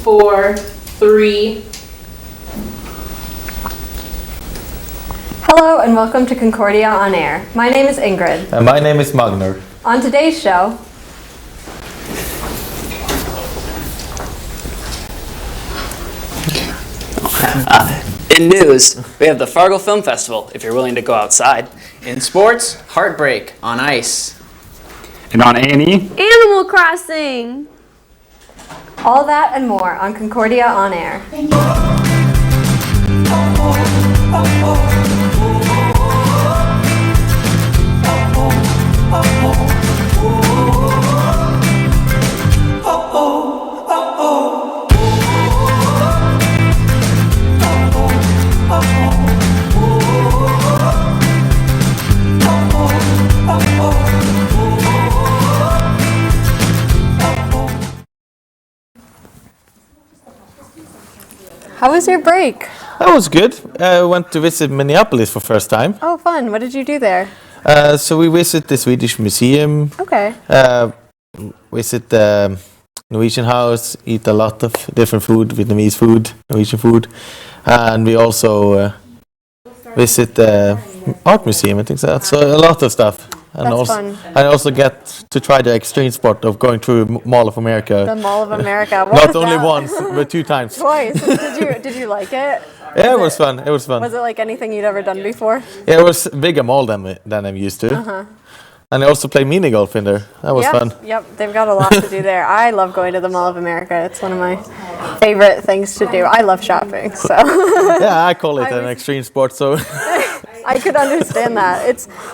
Four, three. Hello and welcome to Concordia on Air. My name is Ingrid. And my name is Magnar. On today's show, In news, we have the Fargo Film Festival, if you're willing to go outside. In sports, heartbreak on ice. And on A&E, Animal Crossing! all that and more on Concordia on Air. How was your break? That was good. I went to visit Minneapolis for first time. Oh, fun. What did you do there? So we visit the Swedish Museum, Okay. visit the Norwegian house, eat a lot of different food, Vietnamese food, Norwegian food, and we also visit the art museum. I think that's so a lot of stuff. And That's also, fun. I also get to try the extreme sport of going through Mall of America. The Mall of America. What Not was only that? once, but 2 times. Twice. Did you like it? Yeah, it was fun. It was fun. Was it like anything you'd ever done before? Yeah, it was a bigger mall than I'm used to. And I also played mini golf in there. That was fun. Yep, they've got a lot to do there. I love going to the Mall of America. It's one of my favorite things to do. I love shopping, so Yeah, I call it an extreme sport. So I could understand that.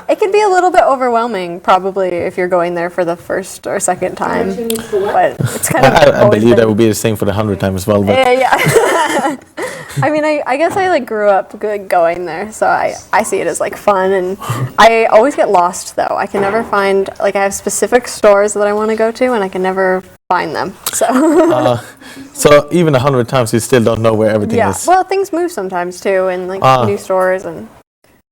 It can be a little bit overwhelming, probably, if you're going there for the first or second time. But it's kind of. I believe that would be the same for the 100th time as well. But Yeah. I mean, I guess I like grew up good going there, so I see it as like fun, and I always get lost though. I can never find, like, I have specific stores that I want to go to, and I can never find them. So so even 100 times, you still don't know where everything yeah, is. well, things move sometimes too, and like new stores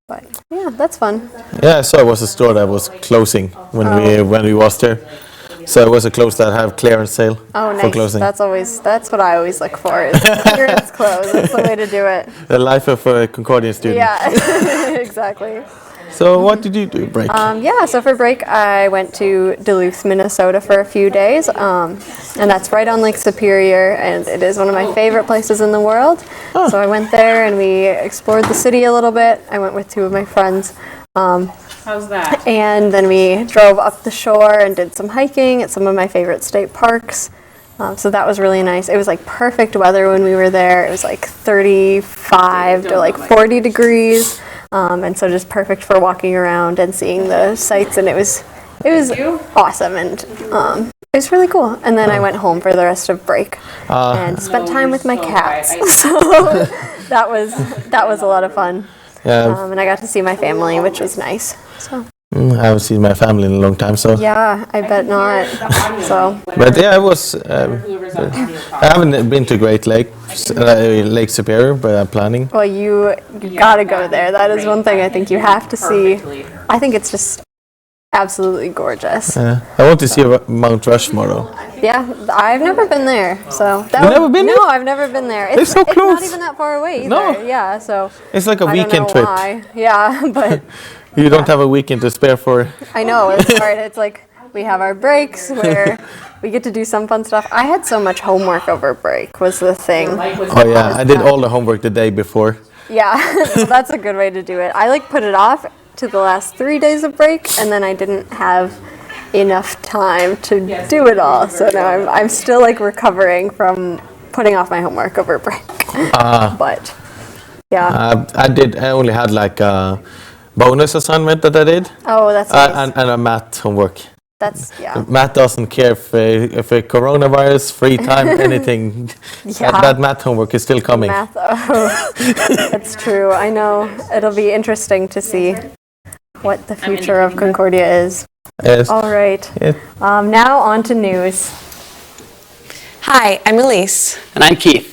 but yeah, that's fun. Yeah, I saw it was a store that was closing when we was there. So it was a clothes that have clearance sale Oh, for nice. closing. That's what I always look for is clearance clothes. That's the way to do it. The life of a Concordian student. Yeah, exactly. So what did you do break? Yeah, so for break, I went to Duluth, Minnesota for a few days, and that's right on Lake Superior, and it is one of my favorite places in the world. So I went there, and we explored the city a little bit. I went with 2 of my friends. How's that? And then we drove up the shore and did some hiking at some of my favorite state parks. So that was really nice. It was like perfect weather when we were there. It was like 35 to like 40 degrees. And so just perfect for walking around and seeing the sights. And it was awesome. And it was really cool. And then I went home for the rest of break and spent time with my cats. So that was a lot of fun. Yeah, And I got to see my family, which was nice. So. I haven't seen my family in a long time. So Yeah, I bet not. So. But yeah, it was. I haven't been to Great Lake Superior, but I'm planning. Well, you gotta go there. That is one thing I think you have to see. I think it's just absolutely gorgeous. I want to see Mount Rushmore though. Yeah, I've never been there, so that You've never been no, there? I've never been there. It's so It's close. not even that far away either. No. Yeah, so It's like a I weekend don't know trip. why. Yeah, but You don't have a weekend to spare for. I know it's hard. It's like we have our breaks where we get to do some fun stuff. I had so much homework over break was the thing. Oh yeah, I did all the homework the day before. Yeah, so that's a good way to do it. I like put it off to the last 3 days of break, and then I didn't have enough time to do it all. So now I'm still like recovering from putting off my homework over break. But yeah. I only had like a bonus assignment that I did. Oh, that's nice. And a math homework. That's yeah. Math doesn't care if a coronavirus, free time, anything. Yeah. That math homework is still coming. Math. Oh, that's true. I know. It'll be interesting to see what the future of Concordia is. Yes. All right. Yeah. Now on to news. Hi, I'm Elise. And I'm Keith.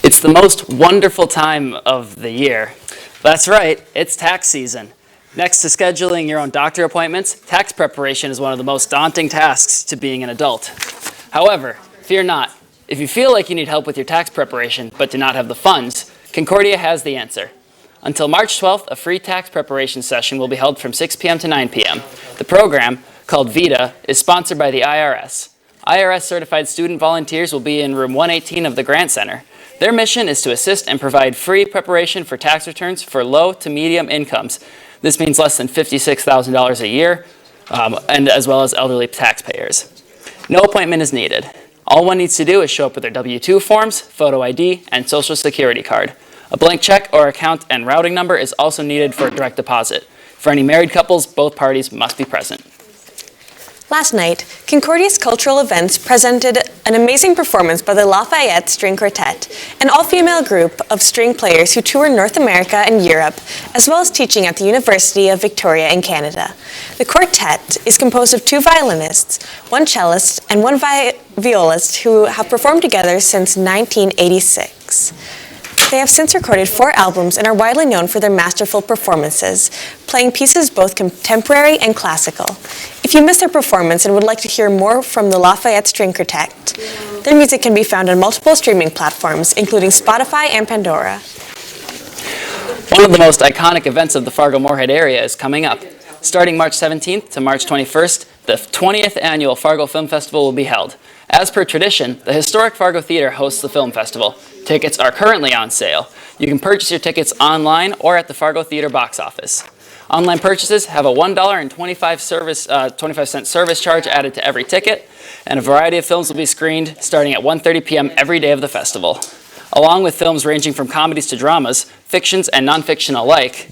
It's the most wonderful time of the year. That's right, it's tax season. Next to scheduling your own doctor appointments, tax preparation is one of the most daunting tasks to being an adult. However, fear not. If you feel like you need help with your tax preparation but do not have the funds, Concordia has the answer. Until March 12th, a free tax preparation session will be held from 6 p.m. to 9 p.m. The program, called VITA, is sponsored by the IRS. IRS-certified student volunteers will be in room 118 of the Grant Center. Their mission is to assist and provide free preparation for tax returns for low to medium incomes. This means less than $56,000 a year, and as well as elderly taxpayers. No appointment is needed. All one needs to do is show up with their W-2 forms, photo ID, and social security card. A blank check or account and routing number is also needed for direct deposit. For any married couples, both parties must be present. Last night, Concordia's cultural events presented an amazing performance by the Lafayette String Quartet, an all-female group of string players who tour North America and Europe, as well as teaching at the University of Victoria in Canada. The quartet is composed of 2 violinists, 1 cellist, and 1 violist who have performed together since 1986. They have since recorded 4 albums and are widely known for their masterful performances, playing pieces both contemporary and classical. If you missed their performance and would like to hear more from the Lafayette String Quartet, their music can be found on multiple streaming platforms, including Spotify and Pandora. One of the most iconic events of the Fargo-Moorhead area is coming up. Starting March 17th to March 21st, the 20th annual Fargo Film Festival will be held. As per tradition, the historic Fargo Theater hosts the film festival. Tickets are currently on sale. You can purchase your tickets online or at the Fargo Theater box office. Online purchases have a $1.25 service charge added to every ticket, and a variety of films will be screened starting at 1:30 p.m. every day of the festival. Along with films ranging from comedies to dramas, fictions and nonfiction alike,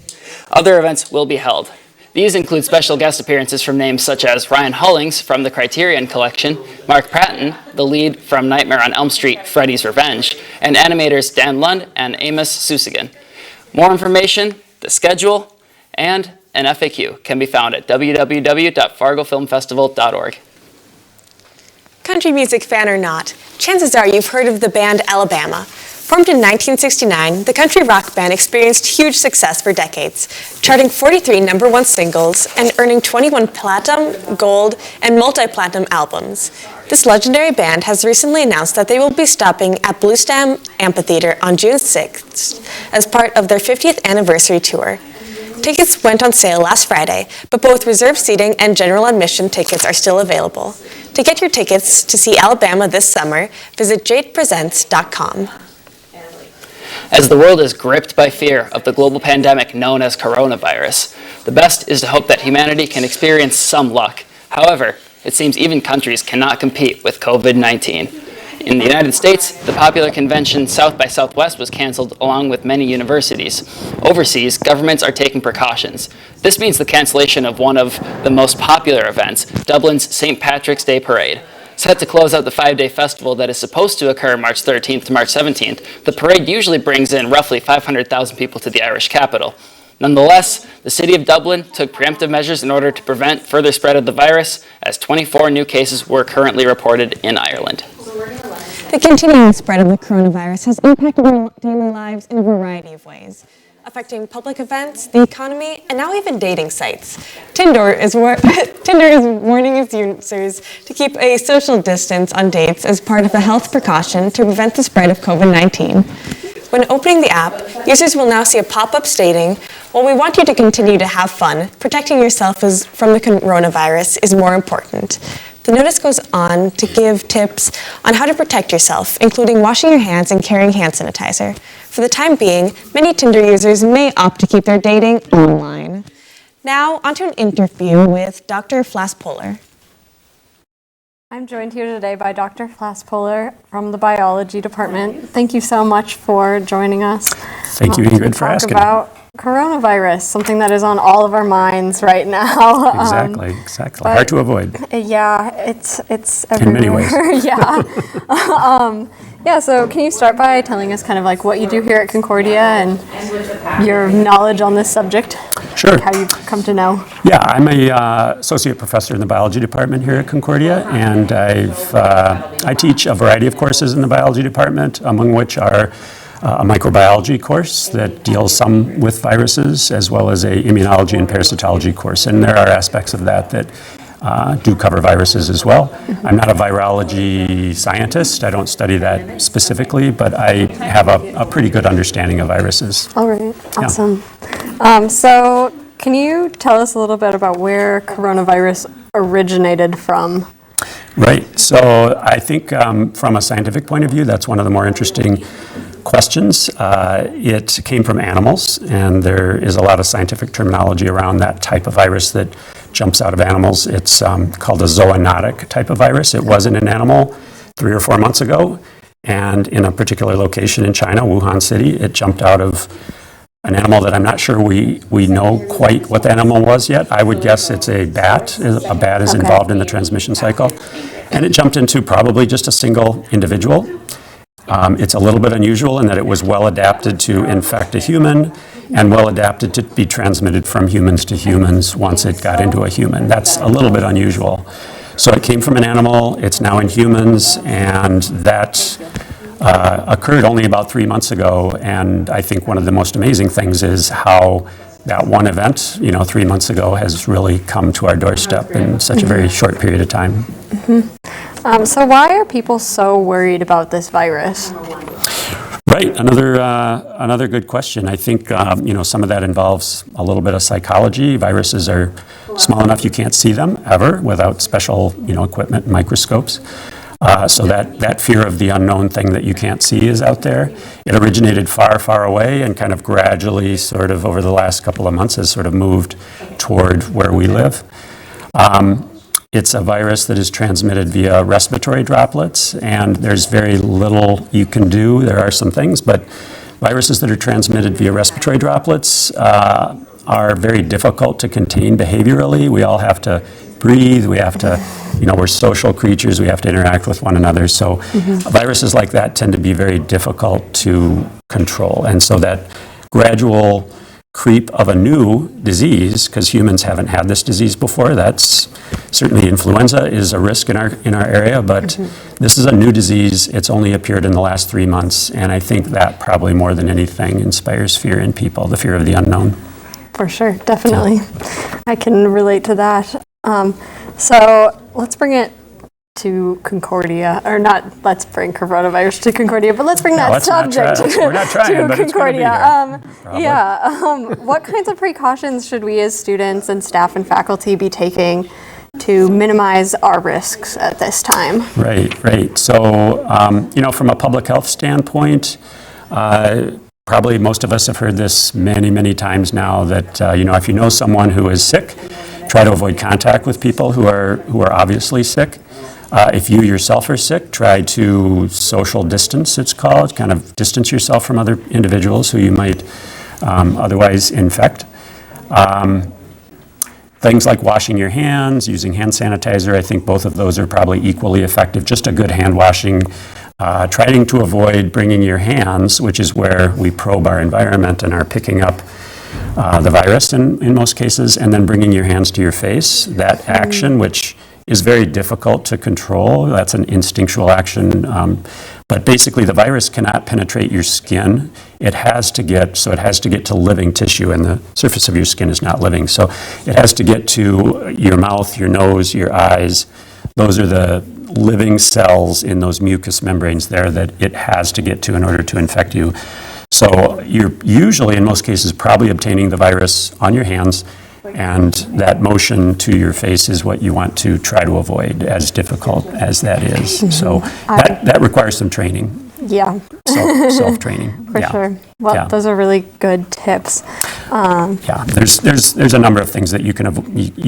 other events will be held. These include special guest appearances from names such as Ryan Hollings from the Criterion Collection, Mark Patton, the lead from Nightmare on Elm Street, Freddy's Revenge, and animators Dan Lund and Amos Susigan. More information, the schedule, and an FAQ can be found at www.fargofilmfestival.org. Country music fan or not, chances are you've heard of the band Alabama. Formed in 1969, the country rock band experienced huge success for decades, charting 43 #1 singles and earning 21 platinum, gold, and multi-platinum albums. This legendary band has recently announced that they will be stopping at Bluestem Amphitheater on June 6th as part of their 50th anniversary tour. Tickets went on sale last Friday, but both reserved seating and general admission tickets are still available. To get your tickets to see Alabama this summer, visit jadepresents.com. As the world is gripped by fear of the global pandemic known as coronavirus, the best is to hope that humanity can experience some luck. However, it seems even countries cannot compete with COVID-19. In the United States, the popular convention South by Southwest was canceled along with many universities. Overseas, governments are taking precautions. This means the cancellation of one of the most popular events, Dublin's St. Patrick's Day Parade. Set to close out the 5-day festival that is supposed to occur March 13th to March 17th, the parade usually brings in roughly 500,000 people to the Irish capital. Nonetheless, the city of Dublin took preemptive measures in order to prevent further spread of the virus, as 24 new cases were currently reported in Ireland. The continuing spread of the coronavirus has impacted our daily lives in a variety of ways, affecting public events, the economy, and now even dating sites. Tinder is warning its users to keep a social distance on dates as part of a health precaution to prevent the spread of COVID-19. When opening the app, users will now see a pop-up stating, "While we want you to continue to have fun, protecting yourself from the coronavirus is more important." The notice goes on to give tips on how to protect yourself, including washing your hands and carrying hand sanitizer. For the time being, many Tinder users may opt to keep their dating online. Now, onto an interview with Dr. Flaspohler. I'm joined here today by Dr. Flaspohler from the biology department. Thank you so much for joining us. Thank you, Ingrid, for asking. Talk about coronavirus, something that is on all of our minds right now. Exactly. Hard to avoid. Yeah, it's everywhere. In many ways. Yeah, so can you start by telling us kind of like what you do here at Concordia and your knowledge on this subject? Sure. Like how you come to know. Yeah, I'm a associate professor in the biology department here at Concordia, and I teach a variety of courses in the biology department, among which are a microbiology course that deals some with viruses, as well as a immunology and parasitology course. And there are aspects of that that do cover viruses as well. I'm not a virology scientist. I don't study that specifically, but I have a pretty good understanding of viruses. All right, awesome. So can you tell us a little bit about where coronavirus originated from? Right. So I think from a scientific point of view, that's one of the more interesting questions. It came from animals, and there is a lot of scientific terminology around that type of virus that jumps out of animals. It's called a zoonotic type of virus. It was in an animal 3 or 4 months ago, and in a particular location in China, Wuhan City, it jumped out of an animal that I'm not sure we know quite what the animal was yet. I would guess it's a bat. A bat is involved in the transmission cycle. And it jumped into probably just a single individual. It's a little bit unusual in that it was well adapted to infect a human and well adapted to be transmitted from humans to humans once it got into a human. That's a little bit unusual. So it came from an animal, it's now in humans, and that occurred only about 3 months ago. And I think one of the most amazing things is how that one event, 3 months ago, has really come to our doorstep in such a very short period of time. So why are people so worried about this virus? Right, another good question. I think some of that involves a little bit of psychology. Viruses are small enough you can't see them ever without special equipment and microscopes. So that fear of the unknown thing that you can't see is out there. It originated far, far away and kind of gradually, sort of over the last couple of months, has sort of moved toward where we live. It's a virus that is transmitted via respiratory droplets, and there's very little you can do. There are some things, but viruses that are transmitted via respiratory droplets are very difficult to contain behaviorally. We all have to breathe, we have to, we're social creatures, we have to interact with one another. So viruses like that tend to be very difficult to control. And so that gradual creep of a new disease, because humans haven't had this disease before, that's certainly influenza is a risk in our area, but this is a new disease. It's only appeared in the last 3 months, and I think that probably more than anything inspires fear in people, the fear of the unknown. For sure, definitely. I can relate to that. So let's bring it to Concordia, or not, let's bring coronavirus to Concordia, but let's bring that subject we're not trying, to but Concordia. It's What kinds of precautions should we as students and staff and faculty be taking to minimize our risks at this time? Right. So, from a public health standpoint, probably most of us have heard this many, many times now that, if you know someone who is sick, try to avoid contact with people who are obviously sick. If you yourself are sick, try to social distance, it's called, kind of distance yourself from other individuals who you might otherwise infect. Things like washing your hands, using hand sanitizer, I think both of those are probably equally effective. Just a good hand washing. Trying to avoid bringing your hands, which is where we probe our environment and are picking up the virus in most cases, and then bringing your hands to your face. That action, which is very difficult to control, that's an instinctual action. But basically, the virus cannot penetrate your skin. It has to get to living tissue, and the surface of your skin is not living. So it has to get to your mouth, your nose, your eyes. Those are the living cells in those mucous membranes there that it has to get to in order to infect you. So you're usually, in most cases, probably obtaining the virus on your hands, and that motion to your face is what you want to try to avoid, as difficult as that is. So that requires some training. Yeah. Self-training. For sure. Well, those are really good tips. There's a number of things that you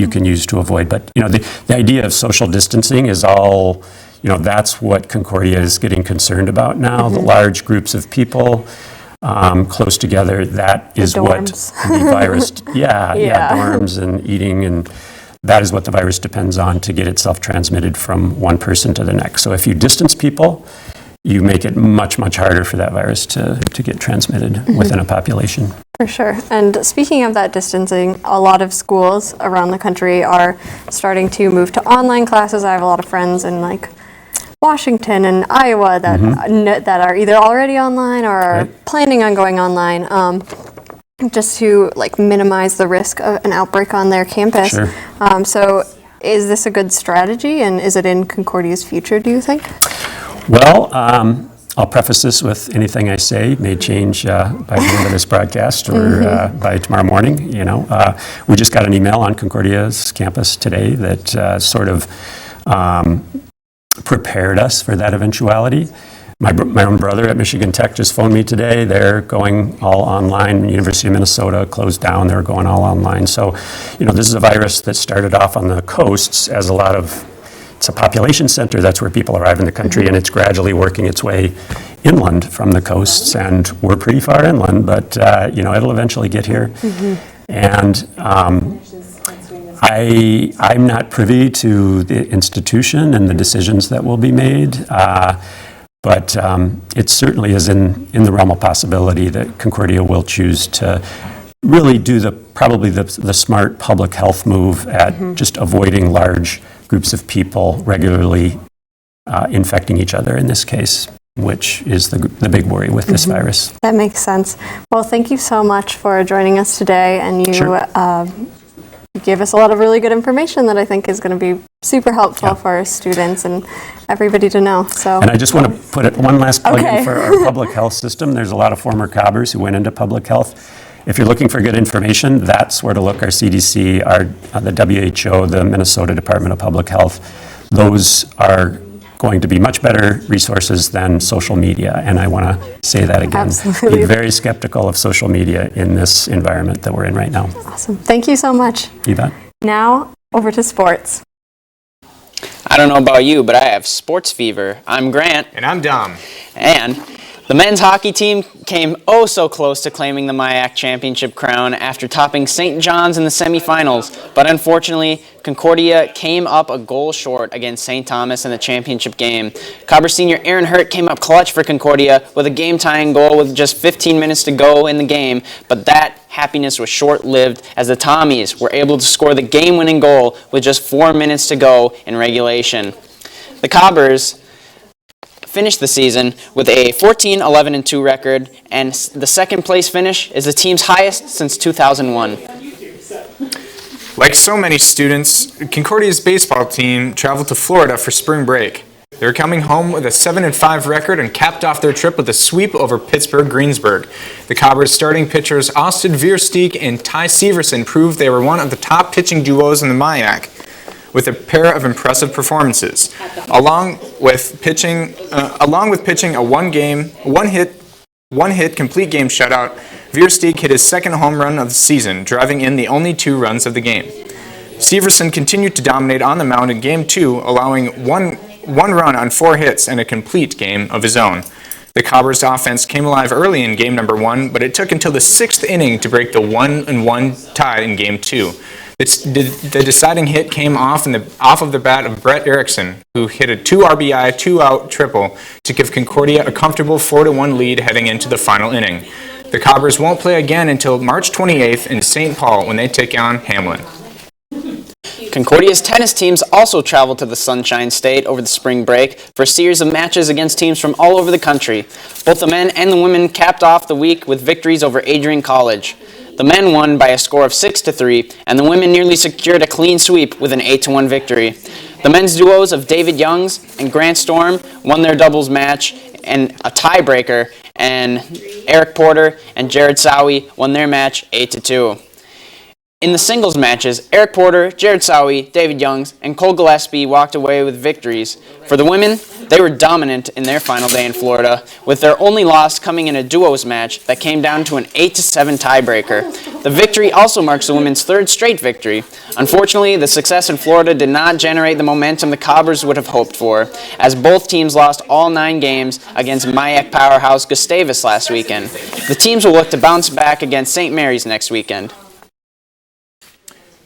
can use to avoid, but the idea of social distancing is all, that's what Concordia is getting concerned about now. The large groups of people close together, that is what the virus, dorms and eating, and that is what the virus depends on to get itself transmitted from one person to the next. So if you distance people, you make it much, much harder for that virus to get transmitted within a population. For sure. And speaking of that distancing, a lot of schools around the country are starting to move to online classes. I have a lot of friends in Washington and Iowa that that are either already online or are Right. planning on going online, just to like minimize the risk of an outbreak on their campus. Sure. So, is this a good strategy, and is it in Concordia's future, do you think? Well, I'll preface this with anything I say may change by the end of this broadcast or by tomorrow morning. You know, we just got an email on Concordia's campus today that sort of prepared us for that eventuality. My own brother at Michigan Tech just phoned me today. They're going all online. University of Minnesota closed down. They're going all online. So, you know, this is a virus that started off on the coasts as it's a population center. That's where people arrive in the country, and it's gradually working its way inland from the coasts. And we're pretty far inland, but, you know, it'll eventually get here. And I'm not privy to the institution and the decisions that will be made. But it certainly is in the realm of possibility that Concordia will choose to really do probably the smart public health move at just avoiding large groups of people regularly infecting each other in this case, which is the big worry with this virus. That makes sense. Well, thank you so much for joining us today, and you Sure. gave us a lot of really good information that I think is going to be super helpful for our students and everybody to know. So, And I just want to put one last plug Okay. in for our public health system. There's a lot of former Cobbers who went into public health. If you're looking for good information, that's where to look. Our CDC, the WHO, the Minnesota Department of Public Health, those are going to be much better resources than social media. And I want to say that again. Absolutely. Be very skeptical of social media in this environment that we're in right now. awesome. Thank you so much. You bet. Now, over to sports. I don't know about you, but I have sports fever. I'm Grant. And I'm Dom. And the men's hockey team came oh so close to claiming the MIAC championship crown after topping St. John's in the semifinals. But unfortunately, Concordia came up a goal short against St. Thomas in the championship game. Cobber senior Aaron Hurt came up clutch for Concordia with a game-tying goal with just 15 minutes to go in the game. But that happiness was short-lived as the Tommies were able to score the game-winning goal with just 4 minutes to go in regulation. The Cobbers finished the season with a 14-11-2 record, and the second place finish is the team's highest since 2001. Like so many students, Concordia's baseball team traveled to Florida for spring break. They were coming home with a 7-5 record and capped off their trip with a sweep over Pittsburgh-Greensburg. The Cobbers' starting pitchers Austin Viersteek and Ty Severson proved they were one of the top pitching duos in the MIAC, with a pair of impressive performances. Along with pitching a one-hit complete game shutout, Viersteek hit his second home run of the season, driving in the only 2 runs of the game. Severson continued to dominate on the mound in Game 2, allowing one run on 4 hits and a complete game of his own. The Cobbers' offense came alive early in Game number 1, but it took until the 6th inning to break the 1-1 tie in Game 2. The deciding hit came off of the bat of Brett Erickson, who hit a 2 RBI, 2-out triple to give Concordia a comfortable 4-1 lead heading into the final inning. The Cobbers won't play again until March 28th in St. Paul when they take on Hamlin. Concordia's tennis teams also traveled to the Sunshine State over the spring break for a series of matches against teams from all over the country. Both the men and the women capped off the week with victories over Adrian College. The men won by a score of 6-3, and the women nearly secured a clean sweep with an 8-1 victory. The men's duos of David Youngs and Grant Storm won their doubles match and a tiebreaker, and Eric Porter and Jared Sowie won their match 8-2. In the singles matches, Eric Porter, Jared Sowie, David Youngs, and Cole Gillespie walked away with victories. For the women, they were dominant in their final day in Florida, with their only loss coming in a duos match that came down to an 8-7 tiebreaker. The victory also marks the women's 3rd straight victory. Unfortunately, the success in Florida did not generate the momentum the Cobbers would have hoped for, as both teams lost all 9 games against MIAC powerhouse Gustavus last weekend. The teams will look to bounce back against St. Mary's next weekend.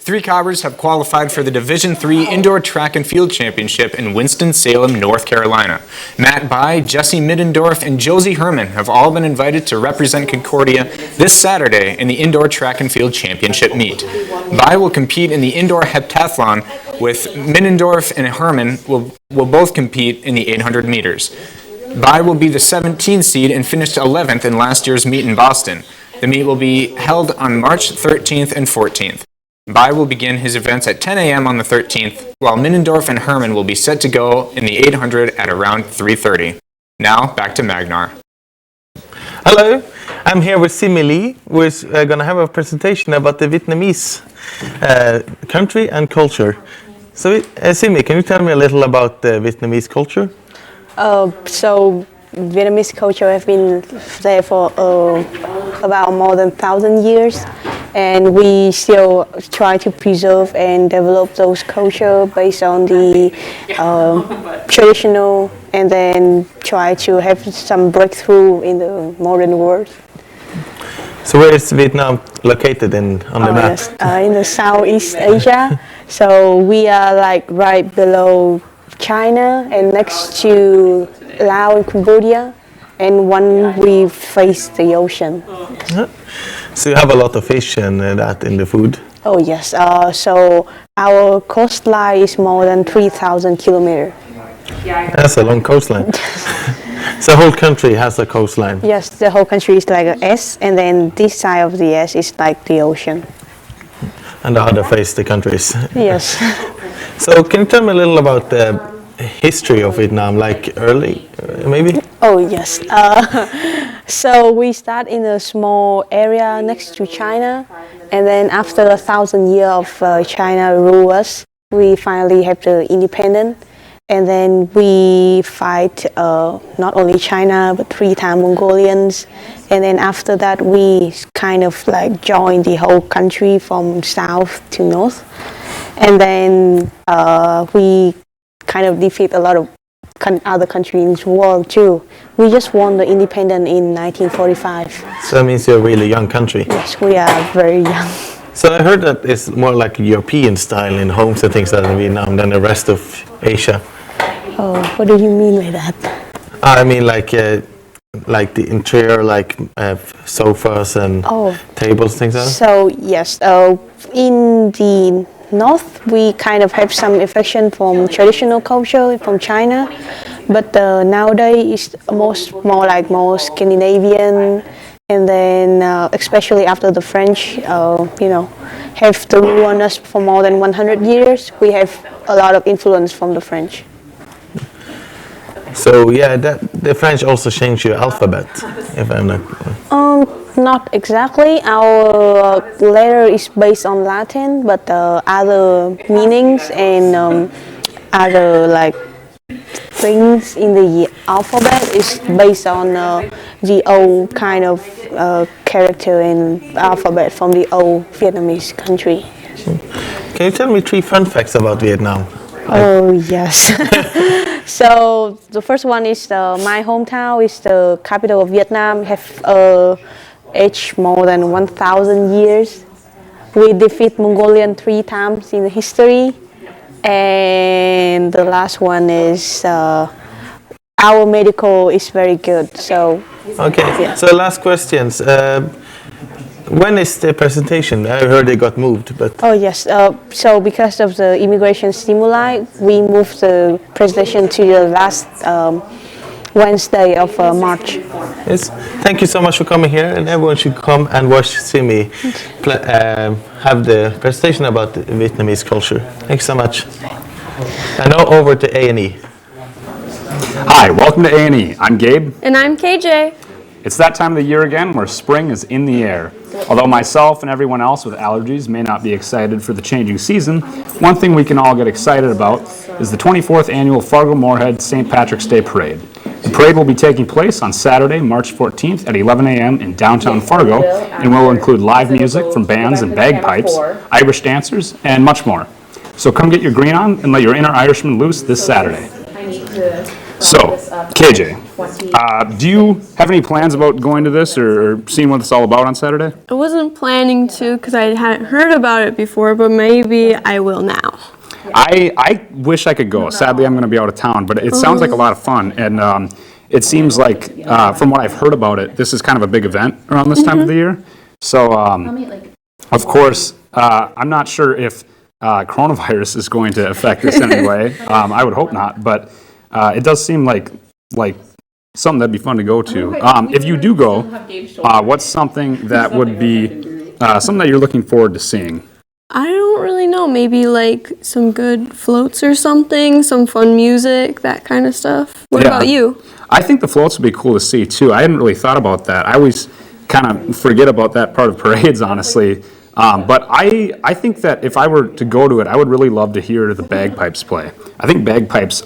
3 cobbers have qualified for the Division III Indoor Track and Field Championship in Winston-Salem, North Carolina. Matt Bai, Jesse Middendorf, and Josie Herman have all been invited to represent Concordia this Saturday in the Indoor Track and Field Championship meet. Bai will compete in the indoor heptathlon, with Middendorf and Herman will both compete in the 800 meters. Bai will be the 17th seed and finished 11th in last year's meet in Boston. The meet will be held on March 13th and 14th. Bai will begin his events at 10 a.m. on the 13th, while Middendorf and Herman will be set to go in the 800 at around 3:30. Now, back to Magnar. Hello, I'm here with Simi Lee, who is going to have a presentation about the Vietnamese country and culture. So, Simi, can you tell me a little about the Vietnamese culture? So Vietnamese culture have been there for about more than 1,000 years, and we still try to preserve and develop those culture based on the traditional, and then try to have some breakthrough in the modern world. So where is Vietnam located on the map? Yes, in the Southeast Asia. So we are like right below China and next to Laos and Cambodia, and one we face the ocean. So you have a lot of fish and that in the food? Oh yes, so our coastline is more than 3,000 kilometers. That's a long coastline. So the whole country has a coastline? Yes, the whole country is like an S, and then this side of the S is like the ocean. And the other face the countries? Yes. So can you tell me a little about the history of Vietnam, like early, maybe? Oh yes. So we start in a small area next to China, and then after 1,000 years of China rule us, we finally have the independence, and then we fight not only China but 3 times Mongolians, and then after that we kind of like join the whole country from south to north, and then we kind of defeat a lot of other countries in the world too. We just won the independence in 1945. So that means you're a really young country? Yes, we are very young. So I heard that it's more like European style in homes and things like that in Vietnam than the rest of Asia. Oh, what do you mean by that? I mean like the interior, like sofas and tables, things like that? So yes, in the north we kind of have some affection from traditional culture from China, but nowadays it's more Scandinavian, and then especially after the French have to rule on us for more than 100 years, we have a lot of influence from the French. So yeah, the French also changed your alphabet, if I'm not... Not exactly. Our letter is based on Latin, but other meanings and other like things in the alphabet is based on the old kind of character and alphabet from the old Vietnamese country. Can you tell me 3 fun facts about Vietnam? Oh yes. So the first one is my hometown is the capital of Vietnam. Have aged more than 1,000 years. We defeat Mongolian 3 times in history, and the last one is our medical is very good. So okay. Yeah. So last questions. When is the presentation? I heard it got moved, but... Oh yes, so because of the immigration stimuli, we moved the presentation to the last Wednesday of March. Yes. Thank you so much for coming here, and everyone should come and watch Simi have the presentation about the Vietnamese culture. Thanks so much. And now over to A&E. Hi, welcome to A&E. I'm Gabe. And I'm KJ. It's that time of the year again where spring is in the air. Although myself and everyone else with allergies may not be excited for the changing season, one thing we can all get excited about is the 24th annual Fargo-Moorhead St. Patrick's Day Parade. The parade will be taking place on Saturday, March 14th at 11 a.m. in downtown Fargo, and will include live music from bands and bagpipes, Irish dancers, and much more. So come get your green on and let your inner Irishman loose this Saturday. So, KJ, Do you have any plans about going to this or seeing what it's all about on Saturday? I wasn't planning to because I hadn't heard about it before, but maybe I will now. I wish I could go. Sadly, I'm going to be out of town, but it sounds like a lot of fun. And it seems like, from what I've heard about it, this is kind of a big event around this time of the year. So, of course, I'm not sure if coronavirus is going to affect this in any way. I would hope not, but it does seem like something that'd be fun to go to. If you do go, what's something that would be something that you're looking forward to seeing? I don't really know. Maybe like some good floats or something, some fun music, that kind of stuff. What about you? I think the floats would be cool to see too. I hadn't really thought about that. I always kind of forget about that part of parades, honestly. But I think that if I were to go to it, I would really love to hear the bagpipes play. I think bagpipes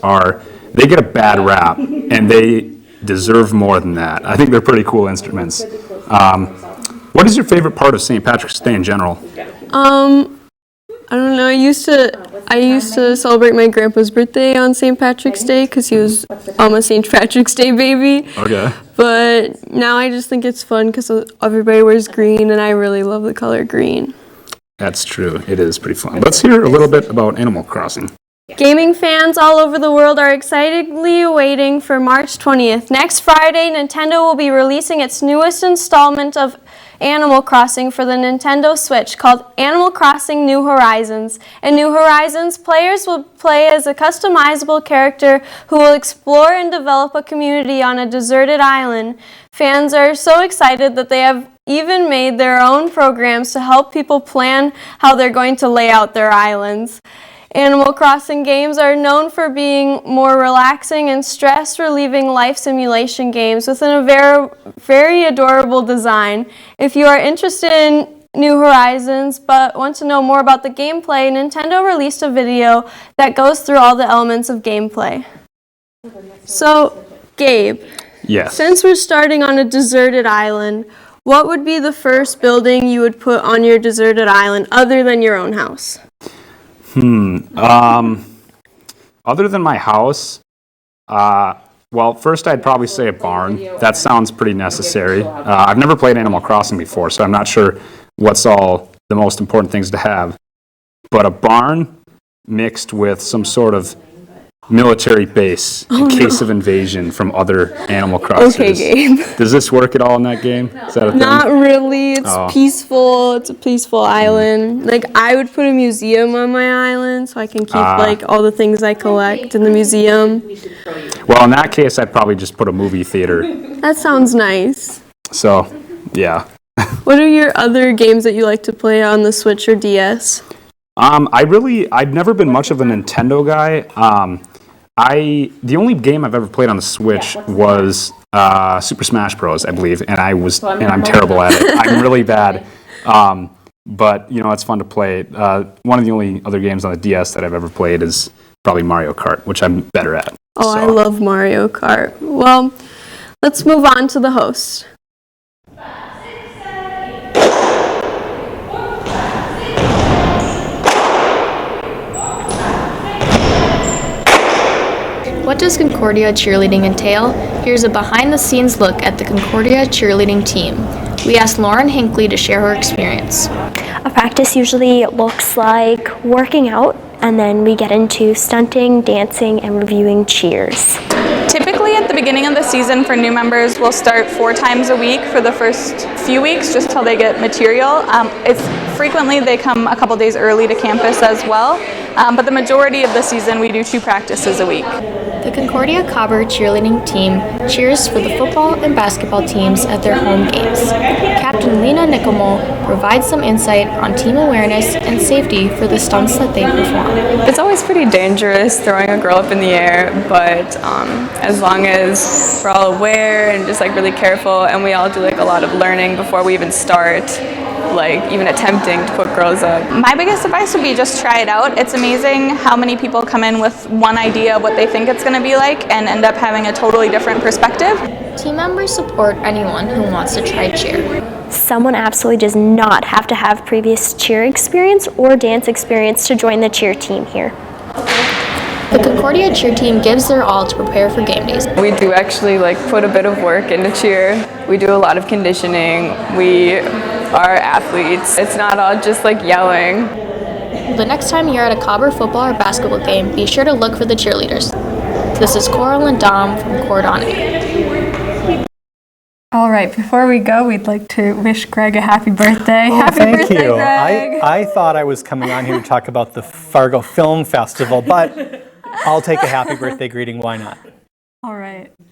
they get a bad rap, and they deserve more than that. I think they're pretty cool instruments. What is your favorite part of St. Patrick's Day in general? I don't know. I used to celebrate my grandpa's birthday on St. Patrick's Day because he was a St. Patrick's Day baby. Okay. But now I just think it's fun because everybody wears green, and I really love the color green. That's true. It is pretty fun. Let's hear a little bit about Animal Crossing. Gaming fans all over the world are excitedly waiting for March 20th. Next Friday, Nintendo will be releasing its newest installment of Animal Crossing for the Nintendo Switch called Animal Crossing New Horizons. In New Horizons, players will play as a customizable character who will explore and develop a community on a deserted island. Fans are so excited that they have even made their own programs to help people plan how they're going to lay out their islands. Animal Crossing games are known for being more relaxing and stress-relieving life simulation games within a very adorable design. If you are interested in New Horizons but want to know more about the gameplay, Nintendo released a video that goes through all the elements of gameplay. So, Gabe, Yes. since we're starting on a deserted island, what would be the first building you would put on your deserted island other than your own house? Other than my house, well, first I'd probably say a barn. That sounds pretty necessary. I've never played Animal Crossing before, so I'm not sure what's all the most important things to have. But a barn mixed with some sort of military base in case of invasion from other Animal Crossers. Okay, Gabe. Does this work at all in that game? Is that a thing? Not really. It's peaceful. It's a peaceful island. Like, I would put a museum on my island so I can keep, like, all the things I collect in the museum. Well, in that case, I'd probably just put a movie theater. That sounds nice. So, yeah. What are your other games that you like to play on the Switch or DS? I've never been much of a Nintendo guy. The only game I've ever played on the Switch was Super Smash Bros, I believe, and I'm terrible at it. I'm really bad. But it's fun to play. One of the only other games on the DS that I've ever played is probably Mario Kart, which I'm better at. Oh, I love Mario Kart. Well, let's move on to the host. What does Concordia cheerleading entail? Here's a behind-the-scenes look at the Concordia cheerleading team. We asked Lauren Hinckley to share her experience. A practice usually looks like working out, and then we get into stunting, dancing, and reviewing cheers. Typically at the beginning of the season for new members, we'll start 4 times a week for the first few weeks, just till they get material. It's frequently they come a couple days early to campus as well, but the majority of the season we do 2 practices a week. The Concordia Cobber cheerleading team cheers for the football and basketball teams at their home games. Captain Lena Nickelmo provides some insight on team awareness and safety for the stunts that they perform. It's always pretty dangerous throwing a girl up in the air, but as long as we're all aware and just like really careful, and we all do like a lot of learning before we even start, like even attempting to put girls up. My biggest advice would be just try it out. It's amazing how many people come in with one idea of what they think it's going to be like and end up having a totally different perspective. Team members support anyone who wants to try cheer. Someone absolutely does not have to have previous cheer experience or dance experience to join the cheer team here. The The Concordia cheer team gives their all to prepare for game days. We do actually put a bit of work into cheer. We do a lot of conditioning. We are athletes. It's not all just yelling. The next time you're at a Cobber football or basketball game, be sure to look for the cheerleaders. This is Coral and Dom from Concordia. All right, before we go, we'd like to wish Greg a happy birthday. Happy Thank birthday, you. Greg. I thought I was coming on here to talk about the Fargo Film Festival, but I'll take a happy birthday greeting. Why not? All right. Do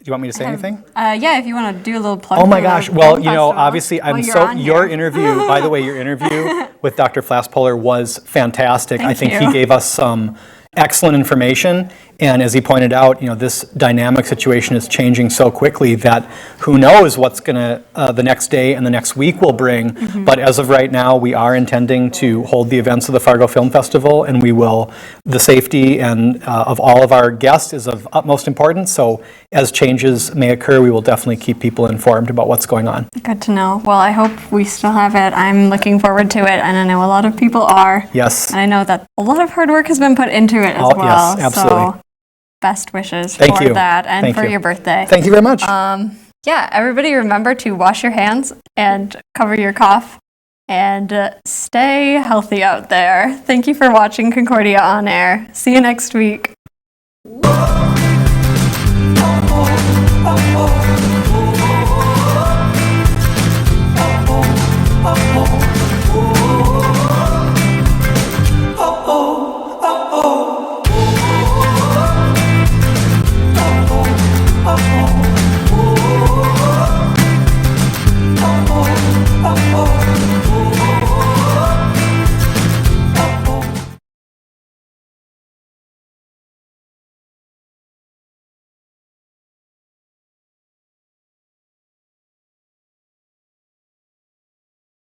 you want me to say anything? Yeah, if you want to do a little plug. Oh my for gosh. the Well, film you know, festival. obviously, While you're on your here. interview, by the way, your interview with Dr. Flasspohler was fantastic. I think Thank he you. gave us some excellent information. And as he pointed out, this dynamic situation is changing so quickly that who knows what's going to the next day and the next week will bring. Mm-hmm. But as of right now, we are intending to hold the events of the Fargo Film Festival, and we will. The safety and of all of our guests is of utmost importance. So as changes may occur, we will definitely keep people informed about what's going on. Good to know. Well, I hope we still have it. I'm looking forward to it, and I know a lot of people are. Yes. And I know that a lot of hard work has been put into it as Oh, well. yes, absolutely. So best wishes Thank for you. that and Thank for you. your birthday. Thank you very much. Yeah, everybody remember to wash your hands and cover your cough and stay healthy out there. Thank you for watching Concordia On Air. See you next week. Oh